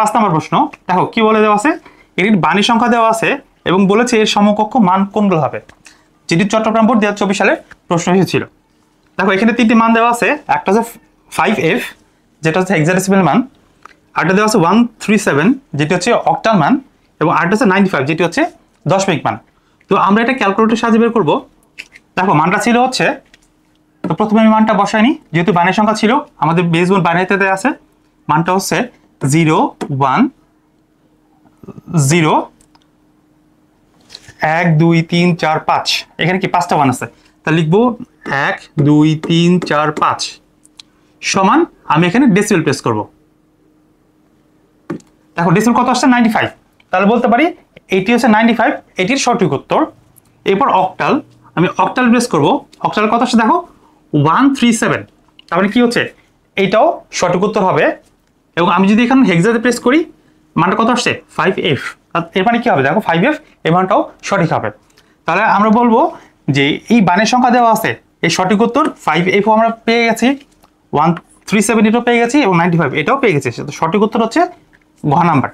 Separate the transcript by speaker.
Speaker 1: 5 নম্বর প্রশ্ন দেখো কি বলে দেওয়া আছে, এটির বাণী সংখ্যা দেওয়া আছে এবং বলেছে এর সমকক্ষ মান কোনগুলো হবে, যেটি চট্টগ্রাম বোর্ড 2024 সালের প্রশ্ন এসেছিল। দেখো এখানে 3টি মান দেওয়া আছে, একটা হচ্ছে 5f যেটা হচ্ছে হেক্সাডেসিমাল মান, আরেকটা দেওয়া আছে 137 যেটি হচ্ছে অক্টাল মান, এবং আরেকটা হচ্ছে 95 যেটি হচ্ছে দশমিক মান। তো আমরা এটা ক্যালকুলেটর সাহায্যে বের করবো। দেখো মানটা ছিল হচ্ছে, তো প্রথমে আমি মানটা বসাইনি, যেহেতু বাণী সংখ্যা ছিল আমাদের বেসবল বাণীতে আছে, মানটা হচ্ছে 0 1 0 1 2 3 4 5, এখানে কি 5টা মান আছে, তা লিখবো 1 2 3 4 5 সমান, আমি এখানে ডেসিবেল প্রেস করব। দেখো ডেসিবেল কত আসছে 95, তাহলে বলতে পারি এটি হচ্ছে 95, এটির সঠিক উত্তর। এরপর অক্টাল, আমি অক্টাল প্রেস করব, অক্টাল কত আসছে দেখো 137, তার মানে কি হচ্ছে এইটাও সঠিক উত্তর হবে। এবং আমি যদি এখানে হেক্সাতে প্রেস করি, মানটা কত আসছে 5f, এর মানে কি হবে দেখো 5f, এই মানটাও সঠিক হবে। তাহলে আমরা বলবো যে এই বাণীর সংখ্যা দেওয়া আছে, এই সঠিক উত্তর 5f আমরা পেয়ে গেছি, 137 এটাও পেয়ে গেছি, এবং 95 এটাও পেয়ে গেছি। সঠিক উত্তর হচ্ছে ঘ নাম্বার।